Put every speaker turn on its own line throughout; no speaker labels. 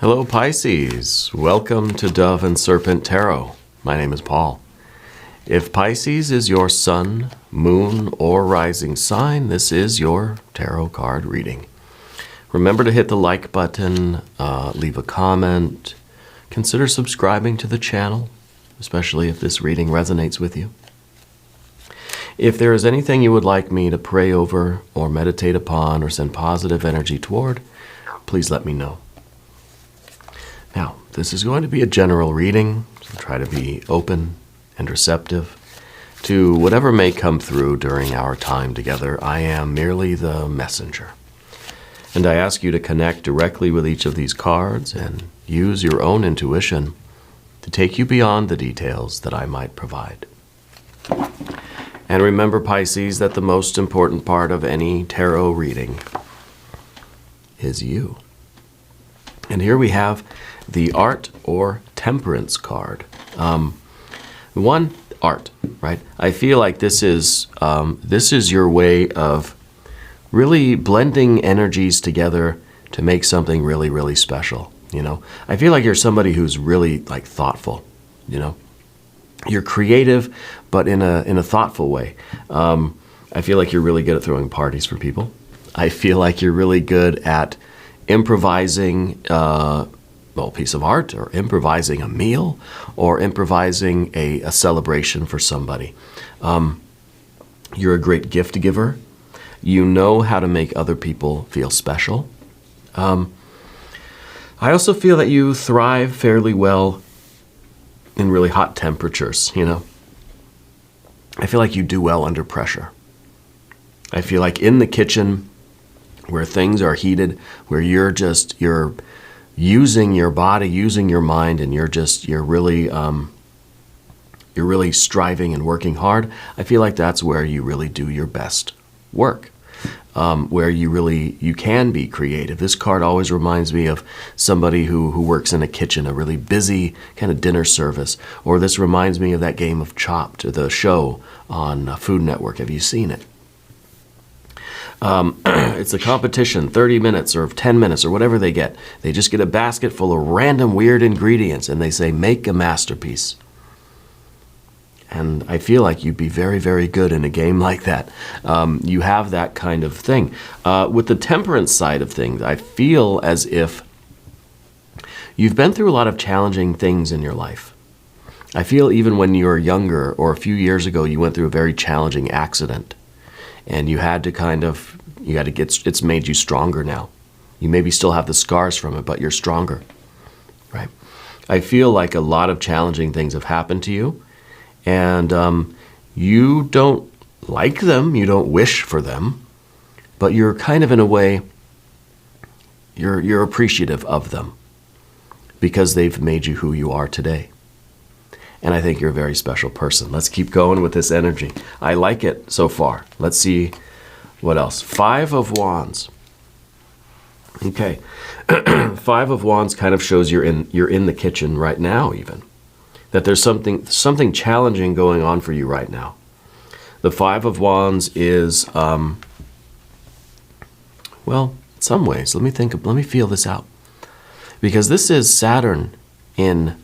Hello Pisces, welcome to Dove and Serpent Tarot. My name is Paul. If Pisces is your sun, moon, or rising sign, this is your tarot card reading. Remember to hit the like button, leave a comment, consider subscribing to the channel, especially if this reading resonates with you. If there is anything you would like me to pray over or meditate upon or send positive energy toward, please let me know. Now, this is going to be a general reading, so try to be open and receptive to whatever may come through during our time together. I am merely the messenger. And I ask you to connect directly with each of these cards and use your own intuition to take you beyond the details that I might provide. And remember, Pisces, that the most important part of any tarot reading is you. And here we have the Art or Temperance card. One, art, right? I feel like this is your way of really blending energies together to make something really, really special, you know? I feel like you're somebody who's really, like, thoughtful, you know? You're creative, but in a thoughtful way. I feel like you're really good at throwing parties for people. I feel like you're really good at improvising a piece of art, or improvising a meal, or improvising a celebration for somebody. You're a great gift giver. You know how to make other people feel special. I also feel that you thrive fairly well in really hot temperatures, you know. I feel like you do well under pressure. I feel like in the kitchen, where things are heated, where you're using your body, using your mind, and you're really striving and working hard, I feel like that's where you really do your best work, where you can be creative. This card always reminds me of somebody who works in a kitchen, a really busy kind of dinner service. Or this reminds me of that game of Chopped, the show on Food Network. Have you seen it? It's a competition, 30 minutes or 10 minutes or whatever they get. They just get a basket full of random weird ingredients and they say, make a masterpiece. And I feel like you'd be very, very good in a game like that. You have that kind of thing. With the temperance side of things, I feel as if you've been through a lot of challenging things in your life. I feel even when you were younger or a few years ago, you went through a very challenging accident. And you had to it's made you stronger now. You maybe still have the scars from it, but you're stronger, right? I feel like a lot of challenging things have happened to you. And you don't like them, you don't wish for them, but you're kind of, in a way, you're appreciative of them because they've made you who you are today. And I think you're a very special person. Let's keep going with this energy. I like it so far. Let's see what else. 5 of Wands. Okay. 5 of Wands kind of shows you're in the kitchen right now, even. That there's something challenging going on for you right now. The 5 of Wands is, well, in some ways, let me feel this out. Because this is Saturn in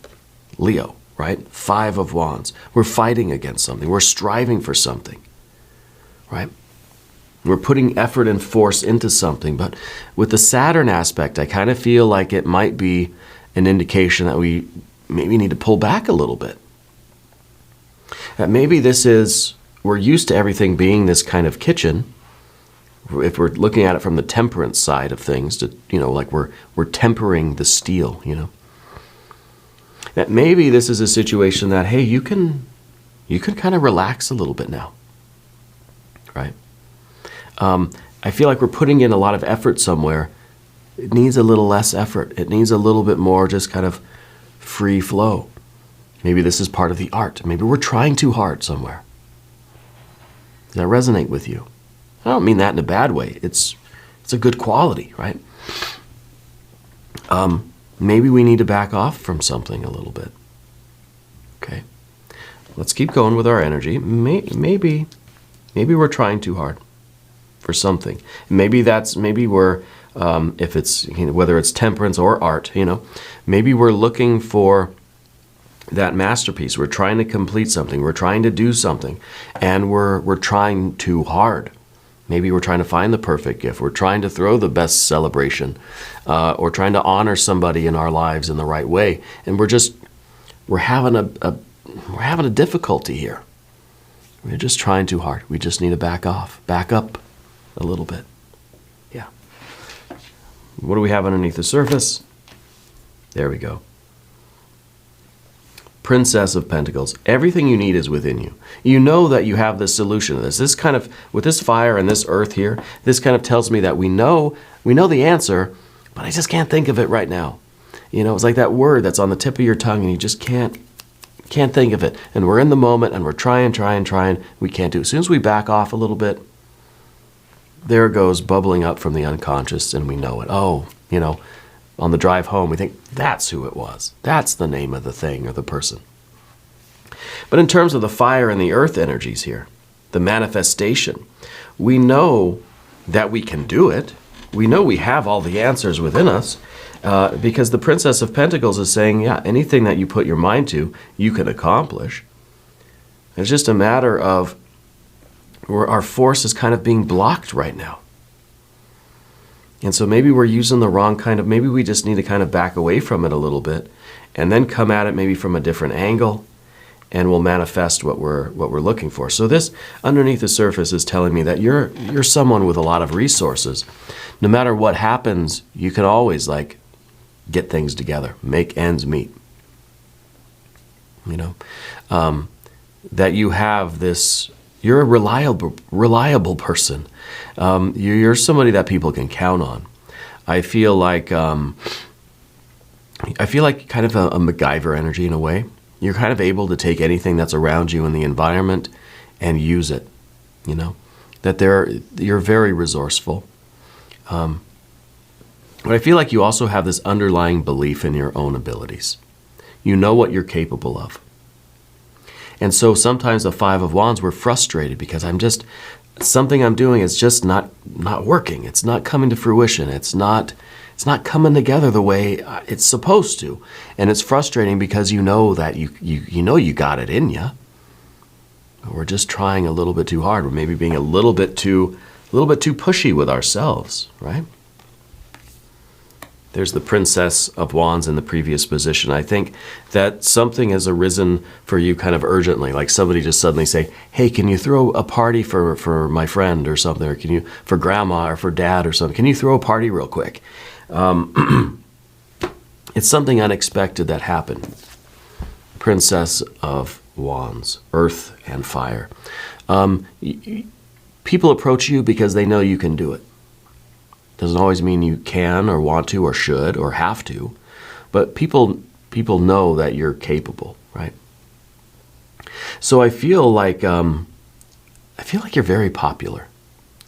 Leo, right? 5 of Wands. We're fighting against something. We're striving for something, right? We're putting effort and force into something. But with the Saturn aspect, I kind of feel like it might be an indication that we maybe need to pull back a little bit. That maybe we're used to everything being this kind of kitchen. If we're looking at it from the temperance side of things, like we're tempering the steel, you know. That maybe this is a situation that, hey, you can kind of relax a little bit now, right? I feel like we're putting in a lot of effort somewhere. It needs a little less effort. It needs a little bit more just kind of free flow. Maybe this is part of the art. Maybe we're trying too hard somewhere. Does that resonate with you? I don't mean that in a bad way. It's a good quality, right? Maybe we need to back off from something a little bit. Okay. Let's keep going with our energy. Maybe we're trying too hard for something. Maybe we're if it's, whether it's temperance or art, maybe we're looking for that masterpiece. We're trying to complete something. We're trying to do something, and we're trying too hard. Maybe we're trying to find the perfect gift. We're trying to throw the best celebration, or trying to honor somebody in our lives in the right way. And we're having a difficulty here. We're just trying too hard. We just need to back up a little bit. Yeah. What do we have underneath the surface? There we go. Princess of Pentacles. Everything you need is within you. You know that you have the solution to this. This kind of, with this fire and this earth here, this kind of tells me that we know the answer, but I just can't think of it right now. It's like that word that's on the tip of your tongue and you just can't think of it. And we're in the moment and we're trying. We can't do it. As soon as we back off a little bit, there it goes, bubbling up from the unconscious, and we know it. Oh, on the drive home, we think, that's who it was. That's the name of the thing or the person. But in terms of the fire and the earth energies here, the manifestation, we know that we can do it. We know we have all the answers within us, because the Princess of Pentacles is saying, yeah, anything that you put your mind to, you can accomplish. It's just a matter of where our force is kind of being blocked right now. And so maybe we're using the wrong maybe we just need to kind of back away from it a little bit and then come at it maybe from a different angle, and we'll manifest what we're looking for. So this underneath the surface is telling me that you're someone with a lot of resources. No matter what happens, you can always get things together, make ends meet. That you have this, you're a reliable person. You're somebody that people can count on. I feel like kind of a MacGyver energy in a way. You're kind of able to take anything that's around you in the environment and use it. That you're very resourceful. But I feel like you also have this underlying belief in your own abilities. You know what you're capable of. And so sometimes the Five of Wands, we're frustrated because something I'm doing is just not working. It's not coming to fruition. It's not coming together the way it's supposed to. And it's frustrating because you know that you got it in you. We're just trying a little bit too hard. We're maybe being a little bit too pushy with ourselves, right? There's the Princess of Wands in the previous position. I think that something has arisen for you kind of urgently, like somebody just suddenly say, hey, can you throw a party for my friend or something, or for grandma or for dad or something? Can you throw a party real quick? It's something unexpected that happened. Princess of Wands, earth and fire. People approach you because they know you can do it. Doesn't always mean you can or want to or should or have to, but people know that you're capable, right? So I feel like you're very popular.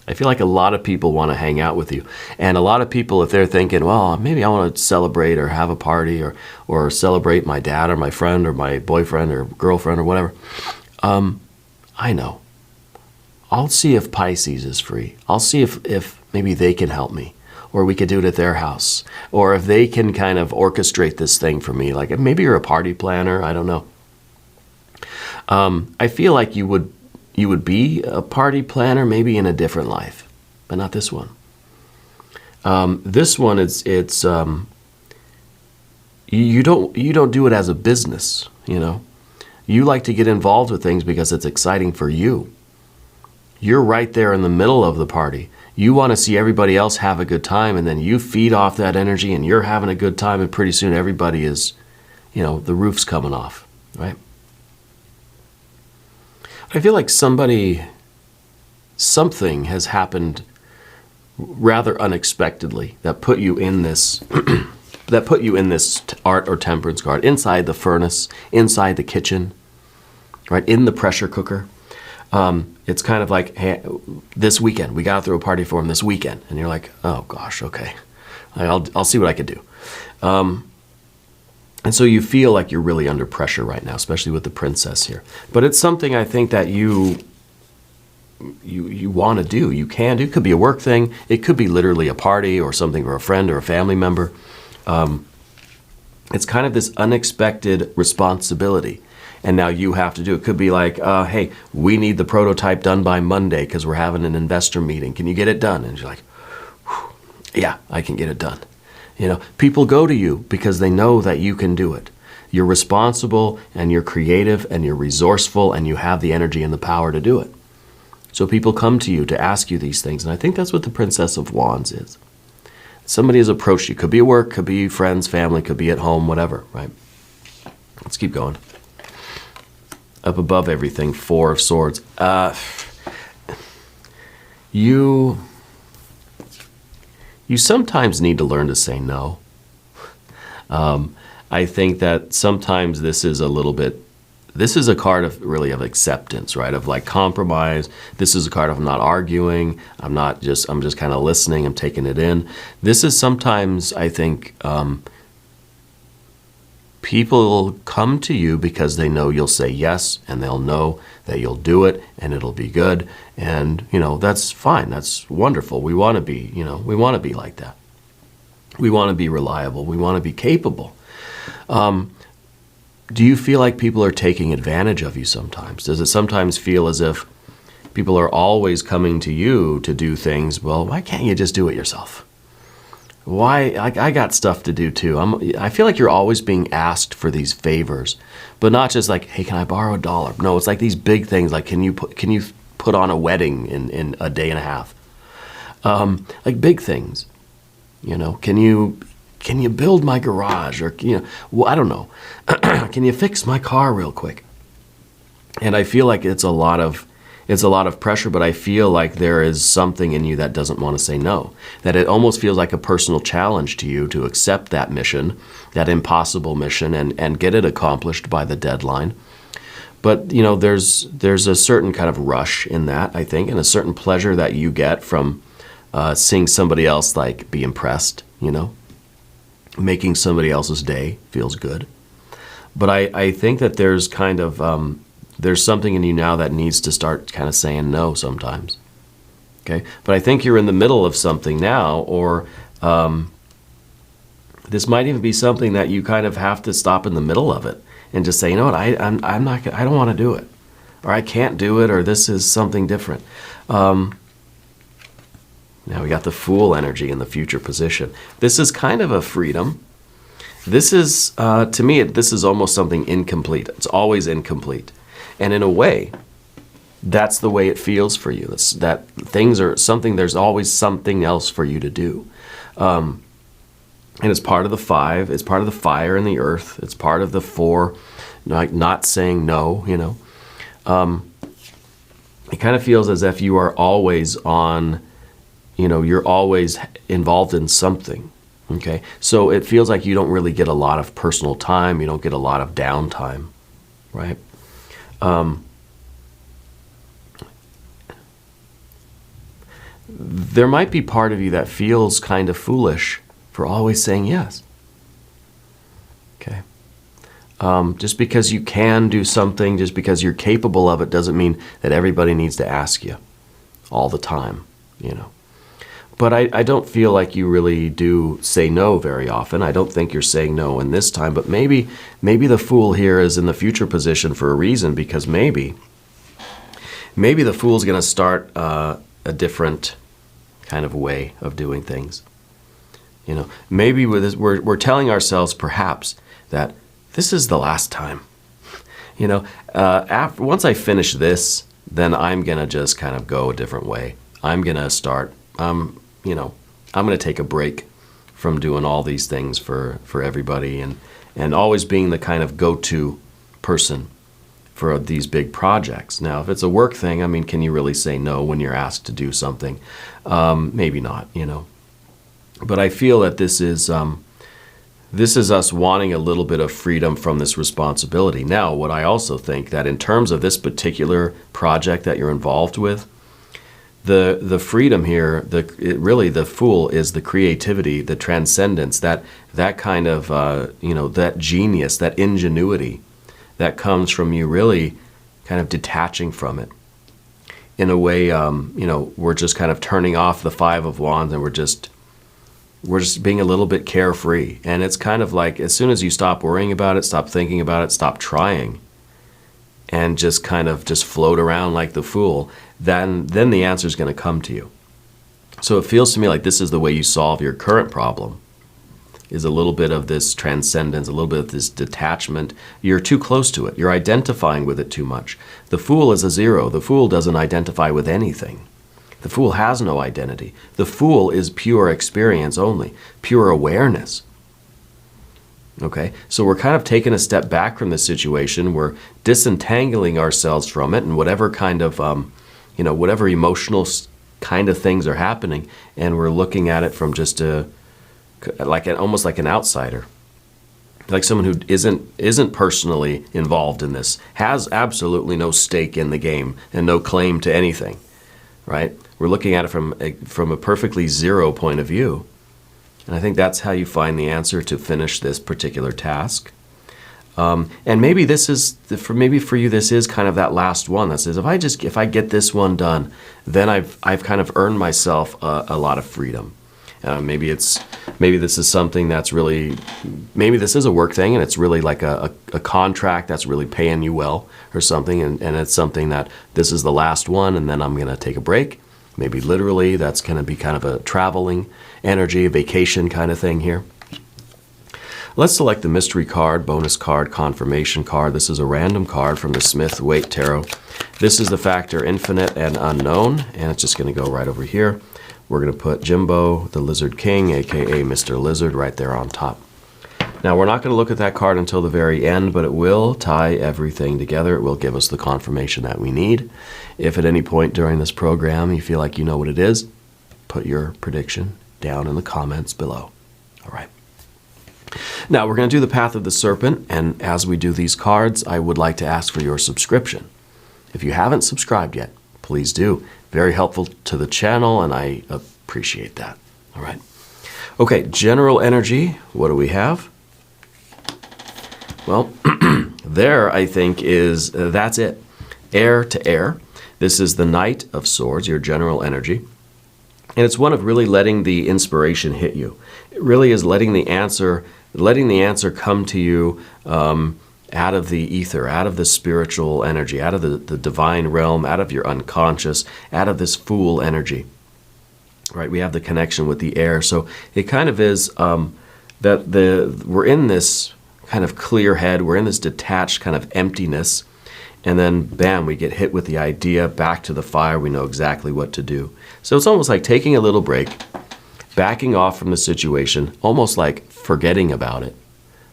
I feel like a lot of people want to hang out with you, and a lot of people, if they're thinking, well, maybe I want to celebrate or have a party or celebrate my dad or my friend or my boyfriend or girlfriend or whatever, I know. I'll see if Pisces is free. I'll see if maybe they can help me, or we could do it at their house, or if they can kind of orchestrate this thing for me. Like maybe you're a party planner. I don't know. I feel like you would be a party planner maybe in a different life, but not this one. This one, it's you don't do it as a business. You like to get involved with things because it's exciting for you. You're right there in the middle of the party. You want to see everybody else have a good time, and then you feed off that energy, and you're having a good time, and pretty soon everybody is, the roof's coming off, right? I feel like something has happened rather unexpectedly that put you in this art or temperance card, inside the furnace, inside the kitchen, right, in the pressure cooker. It's kind of like, hey, this weekend, we got to throw a party for him this weekend. And you're like, oh gosh, okay. I'll see what I can do. And so you feel like you're really under pressure right now, especially with the princess here. But it's something I think that you you want to do, you can do. It could be a work thing. It could be literally a party or something, or a friend or a family member. It's kind of this unexpected responsibility. And now you have to do it. It could be like, hey, we need the prototype done by Monday because we're having an investor meeting. Can you get it done? And you're like, yeah, I can get it done. People go to you because they know that you can do it. You're responsible and you're creative and you're resourceful and you have the energy and the power to do it. So people come to you to ask you these things. And I think that's what the Princess of Wands is. Somebody has approached you. Could be at work, could be friends, family, could be at home, whatever, right? Let's keep going. Up above everything, Four of Swords. You sometimes need to learn to say no. I think that sometimes this is a card of really of acceptance, right? Of like compromise. This is a card of I'm not arguing. I'm just kind of listening. I'm taking it in. This is sometimes, I think, people come to you because they know you'll say yes, and they'll know that you'll do it and it'll be good. And, that's fine. That's wonderful. We want to be, we want to be like that. We want to be reliable. We want to be capable. Do you feel like people are taking advantage of you sometimes? Does it sometimes feel as if people are always coming to you to do things? Well, why can't you just do it yourself? Why? I got stuff to do too. I feel like you're always being asked for these favors, but not just like, hey, can I borrow $1? No, it's like these big things. Like, can you put on a wedding in a day and a half? Like big things. Can you build my garage? Or, I don't know. Can you fix my car real quick? And I feel like it's a lot of pressure, but I feel like there is something in you that doesn't want to say no. That it almost feels like a personal challenge to you to accept that mission, that impossible mission, and get it accomplished by the deadline. But, there's a certain kind of rush in that, I think, and a certain pleasure that you get from seeing somebody else like be impressed, Making somebody else's day feels good. But I think that there's kind of, there's something in you now that needs to start kind of saying no sometimes. Okay? But I think you're in the middle of something now, or this might even be something that you kind of have to stop in the middle of it and just say, you know what, I don't want to do it. Or I can't do it, or this is something different. Now we got the Fool energy in the future position. This is kind of a freedom. This is, to me, this is almost something incomplete. It's always incomplete. And in a way, that's the way it feels for you. That things are something, there's always something else for you to do. And it's part of the 5, it's part of the fire and the earth, it's part of the 4, like not saying no, It kind of feels as if you are always on, you're always involved in something, okay? So it feels like you don't really get a lot of personal time, you don't get a lot of downtime, right? There might be part of you that feels kind of foolish for always saying yes, okay? Just because you can do something, just because you're capable of it, doesn't mean that everybody needs to ask you all the time, But I don't feel like you really do say no very often. I don't think you're saying no in this time, but maybe the Fool here is in the future position for a reason, because maybe the Fool's going to start a different kind of way of doing things. Maybe we're telling ourselves perhaps that this is the last time. Once I finish this, then I'm going to just kind of go a different way. I'm going to start, I'm going to take a break from doing all these things for everybody and always being the kind of go-to person for these big projects. Now, if it's a work thing, can you really say no when you're asked to do something? Maybe not, But I feel that this is us wanting a little bit of freedom from this responsibility. Now, what I also think that in terms of this particular project that you're involved with, the freedom here, the Fool is the creativity, the transcendence, that kind of, that genius, that ingenuity that comes from you really kind of detaching from it in a way, we're just kind of turning off the Five of Wands, and we're just being a little bit carefree. And it's kind of like, as soon as you stop worrying about it, stop thinking about it, stop trying, and just kind of just float around like the Fool, then the answer is going to come to you. So it feels to me like this is the way you solve your current problem, is a little bit of this transcendence, a little bit of this detachment. You're too close to it. You're identifying with it too much. The Fool is a zero. The Fool doesn't identify with anything. The Fool has no identity. The Fool is pure experience only, pure awareness. Okay, so we're kind of taking a step back from the situation. We're disentangling ourselves from it, and whatever kind of, whatever emotional kind of things are happening, and we're looking at it from just almost like an outsider, like someone who isn't personally involved in this, has absolutely no stake in the game and no claim to anything, right? We're looking at it from a perfectly zero point of view. And I think that's how you find the answer to finish this particular task. And maybe maybe for you, this is kind of that last one that says, if I get this one done, then I've kind of earned myself a lot of freedom. Maybe this is something that's really, maybe this is a work thing, and it's really like a contract that's really paying you well or something, and it's something that this is the last one, and then I'm going to take a break. Maybe literally that's going to be kind of a traveling energy, a vacation kind of thing here. Let's select the mystery card, bonus card, confirmation card. This is a random card from the Smith-Waite Tarot. This is the factor infinite and unknown, and it's just going to go right over here. We're going to put Jimbo, the Lizard King, aka Mr. Lizard, right there on top. Now, we're not going to look at that card until the very end, but it will tie everything together. It will give us the confirmation that we need. If at any point during this program you feel like you know what it is, put your prediction down in the comments below. All right. Now, we're going to do the Path of the Serpent, and as we do these cards, I would like to ask for your subscription. If you haven't subscribed yet, please do. Very helpful to the channel, and I appreciate that. All right. Okay, general energy. What do we have? Well, there, I think, is, that's it. Air to air. This is the Knight of Swords, your general energy. And it's one of really letting the inspiration hit you. It really is letting the answer come to you out of the ether, out of the spiritual energy, out of the divine realm, out of your unconscious, out of this Fool energy. Right? We have the connection with the air. So it kind of is that we're in this kind of clear head, we're in this detached kind of emptiness, and then bam, we get hit with the idea, back to the fire, we know exactly what to do. So it's almost like taking a little break, backing off from the situation, almost like forgetting about it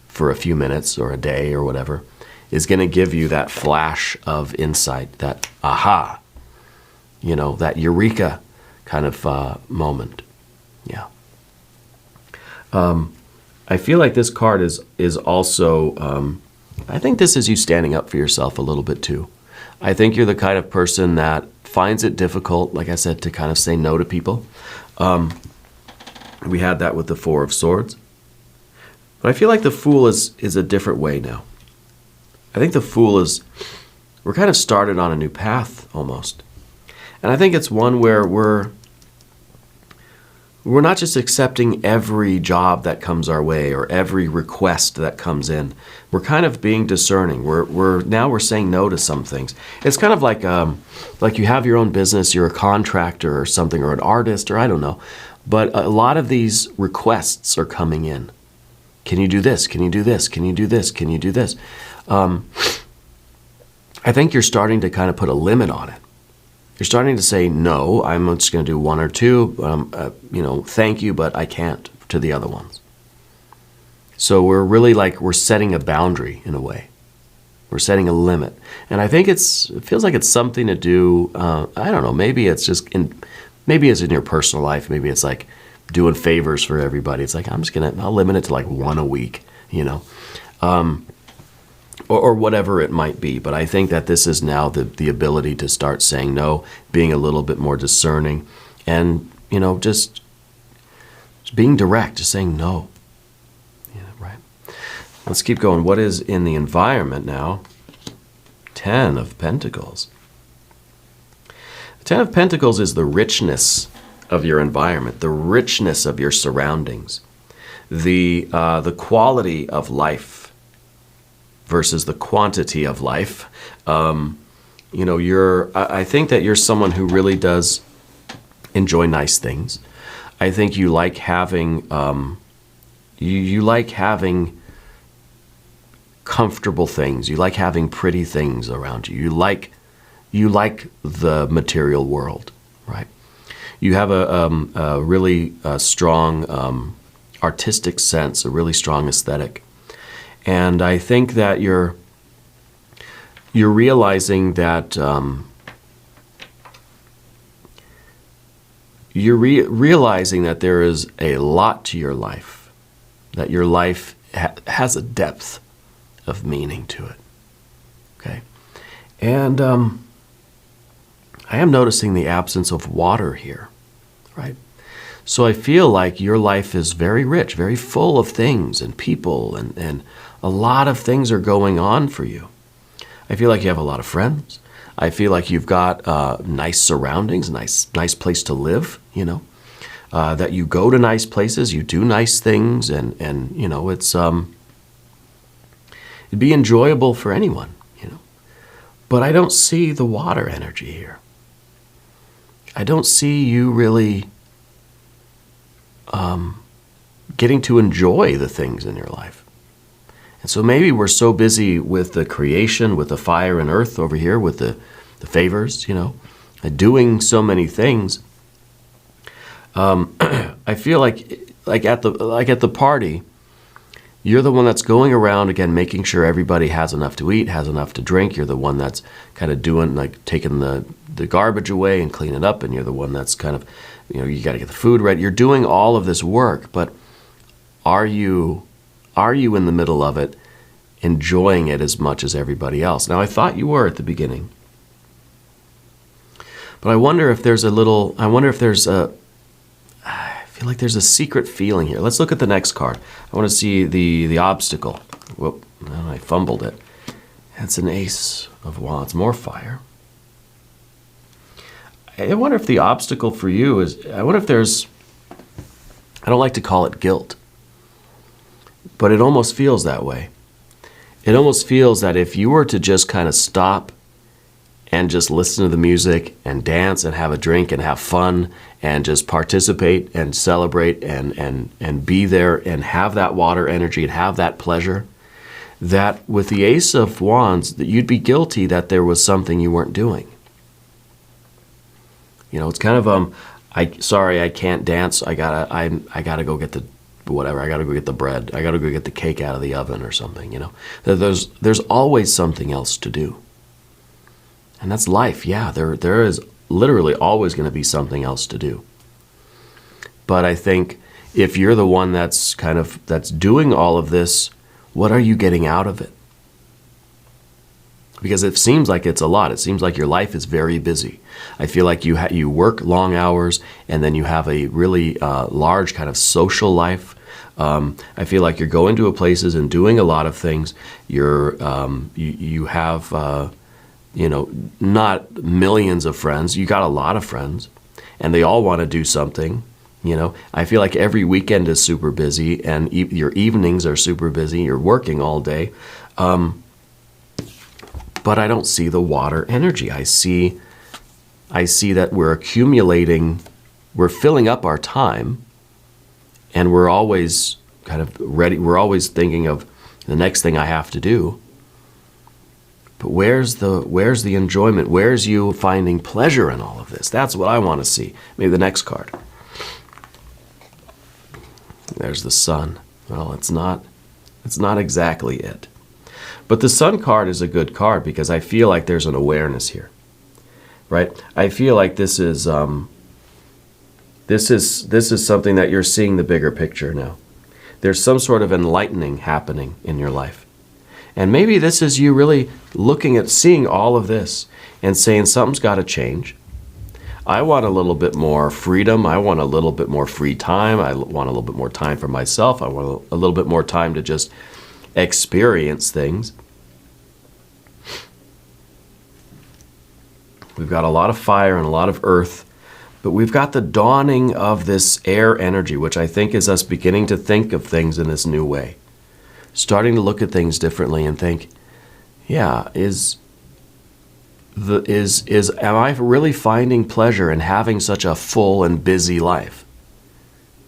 for a few minutes or a day or whatever, is going to give you that flash of insight, that aha, that eureka kind of moment. Yeah. I feel like this card is also, I think this is you standing up for yourself a little bit too. I think you're the kind of person that finds it difficult, like I said, to kind of say no to people. We had that with the Four of Swords. But I feel like the Fool is a different way now. I think the Fool we're kind of started on a new path almost. And I think it's one where we're not just accepting every job that comes our way or every request that comes in. We're kind of being discerning. We're saying no to some things. It's kind of like you have your own business, you're a contractor or something, or an artist, or I don't know. But a lot of these requests are coming in. Can you do this? Can you do this? Can you do this? Can you do this? I think you're starting to kind of put a limit on it. You're starting to say, no, I'm just going to do one or two, thank you, but I can't, to the other ones. So we're really we're setting a boundary in a way. We're setting a limit. And I think it feels like it's something to do, I don't know, maybe it's in your personal life. Maybe it's like doing favors for everybody. It's like, I'll limit it to like one a week, or whatever it might be. But I think that this is now the ability to start saying no, being a little bit more discerning, and, just being direct, just saying no. Yeah, right. Let's keep going. What is in the environment now? 10 of Pentacles. Ten of Pentacles is the richness of your environment, the richness of your surroundings, the quality of life versus the quantity of life. I think that you're someone who really does enjoy nice things. I think you like having you like having comfortable things. You like having pretty things around you. You like the material world, right? You have a really strong artistic sense, a really strong aesthetic, and I think that you're realizing that realizing that there is a lot to your life, that your life has a depth of meaning to it. Okay, and I am noticing the absence of water here, right? So I feel like your life is very rich, very full of things and people, and a lot of things are going on for you. I feel like you have a lot of friends. I feel like you've got nice surroundings, nice place to live, that you go to nice places, you do nice things, and it's it'd be enjoyable for anyone, But I don't see the water energy here. I don't see you really getting to enjoy the things in your life. And so maybe we're so busy with the creation, with the fire and earth over here, with the favors, doing so many things. I feel like at the party, you're the one that's going around again, making sure everybody has enough to eat, has enough to drink. You're the one that's kind of doing, like, taking the garbage away and cleaning up, and you're the one that's kind of, you got to get the food ready. You're doing all of this work, but are you in the middle of it, enjoying it as much as everybody else? Now, I thought you were at the beginning, but I wonder if there's I feel like there's a secret feeling here. Let's look at the next card. I want to see the obstacle. Whoop, I fumbled it. It's an Ace of Wands, more fire. I wonder if the obstacle for you is, I wonder if there's, I don't like to call it guilt, but it almost feels that way. It almost feels that if you were to just kind of stop and just listen to the music and dance and have a drink and have fun and just participate and celebrate and be there and have that water energy and have that pleasure, that with the Ace of Wands, that you'd be guilty that there was something you weren't doing. It's kind of sorry, I can't dance. I gotta go get the whatever. I gotta go get the bread. I gotta go get the cake out of the oven or something. There's always something else to do, and that's life. Yeah, there is literally always going to be something else to do. But I think if you're the one that's doing all of this, what are you getting out of it? Because it seems like it's a lot. It seems like your life is very busy. I feel like you work long hours, and then you have a really large kind of social life. I feel like you're going to places and doing a lot of things. You have not millions of friends. You got a lot of friends, and they all want to do something. I feel like every weekend is super busy, and your evenings are super busy. You're working all day. But I don't see the water energy. I see that we're accumulating, we're filling up our time, and we're always kind of ready. We're always thinking of the next thing I have to do. But where's the enjoyment? Where's you finding pleasure in all of this? That's what I want to see. Maybe the next card. There's the Sun. Well, it's not exactly it. But the Sun card is a good card because I feel like there's an awareness here, right? I feel like this is something that you're seeing the bigger picture now. There's some sort of enlightening happening in your life. And maybe this is you really looking at seeing all of this and saying something's got to change. I want a little bit more freedom. I want a little bit more free time. I want a little bit more time for myself. I want a little bit more time to just experience things. We've got a lot of fire and a lot of earth, but we've got the dawning of this air energy, which I think is us beginning to think of things in this new way. Starting to look at things differently and think, yeah, am I really finding pleasure in having such a full and busy life?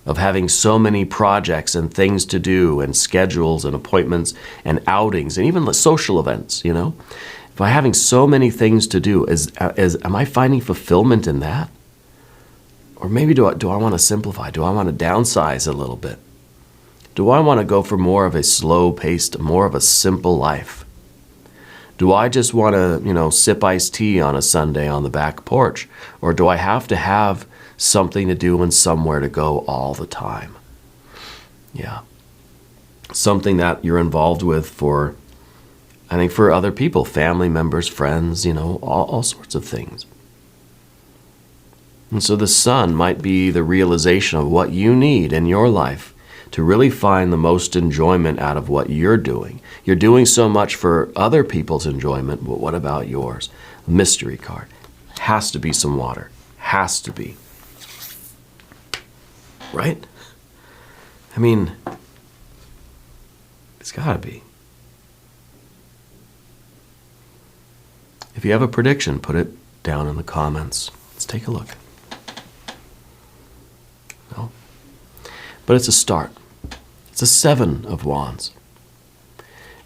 Of having so many projects and things to do and schedules and appointments and outings and even the social events, you know? If I'm having so many things to do, am I finding fulfillment in that? Or maybe do I want to simplify? Do I want to downsize a little bit? Do I want to go for more of a slow-paced, more of a simple life? Do I just want to, sip iced tea on a Sunday on the back porch? Or do I have to have something to do and somewhere to go all the time? Yeah. Something that you're involved with for other people, family members, friends, all sorts of things. And so the sun might be the realization of what you need in your life to really find the most enjoyment out of what you're doing. You're doing so much for other people's enjoyment, but what about yours? Mystery card. Has to be some water. Has to be. Right? I mean, it's gotta be. If you have a prediction, put it down in the comments. Let's take a look. No? But it's a start. It's a 7 of Wands.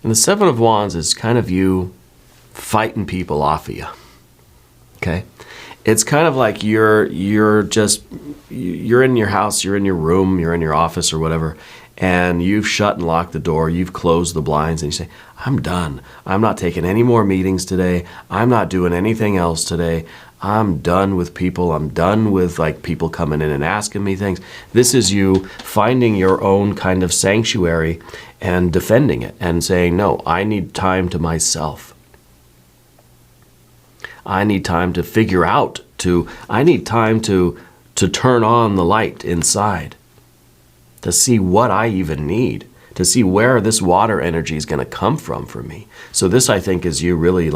And the 7 of Wands is kind of you fighting people off of you. Okay? It's kind of like you're in your house, you're in your room, you're in your office or whatever, and you've shut and locked the door, you've closed the blinds, and you say, I'm done. I'm not taking any more meetings today. I'm not doing anything else today. I'm done with people. I'm done with people coming in and asking me things. This is you finding your own kind of sanctuary and defending it and saying, no, I need time to myself. I need time to figure out, I need time to turn on the light inside, to see what I even need, to see where this water energy is going to come from for me. So this, I think, is you really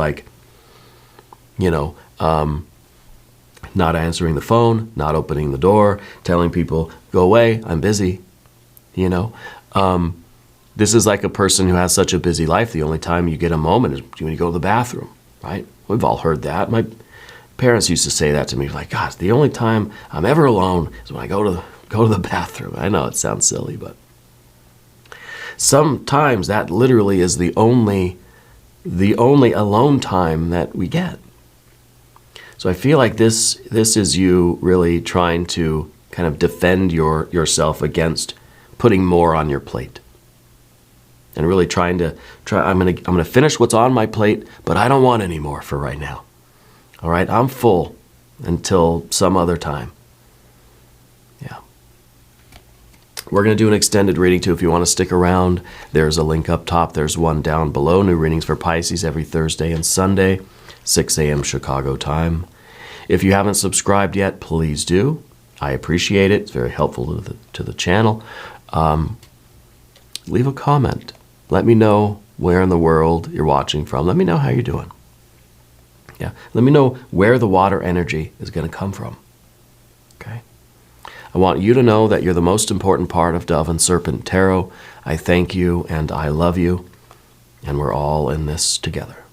not answering the phone, not opening the door, telling people, go away, I'm busy, This is like a person who has such a busy life, the only time you get a moment is when you go to the bathroom, right? We've all heard that. My parents used to say that to me, like, God, the only time I'm ever alone is when I go to the bathroom. I know it sounds silly, but sometimes that literally is the only alone time that we get. So I feel like this is you really trying to kind of defend yourself against putting more on your plate. And really I'm gonna finish what's on my plate, but I don't want any more for right now. All right, I'm full until some other time. Yeah. We're gonna do an extended reading too. If you want to stick around, there's a link up top. There's one down below. New readings for Pisces every Thursday and Sunday, 6 a.m. Chicago time. If you haven't subscribed yet, please do. I appreciate it. It's very helpful to the channel. Leave a comment. Let me know where in the world you're watching from. Let me know how you're doing. Yeah. Let me know where the water energy is going to come from. Okay. I want you to know that you're the most important part of Dove and Serpent Tarot. I thank you and I love you. And we're all in this together.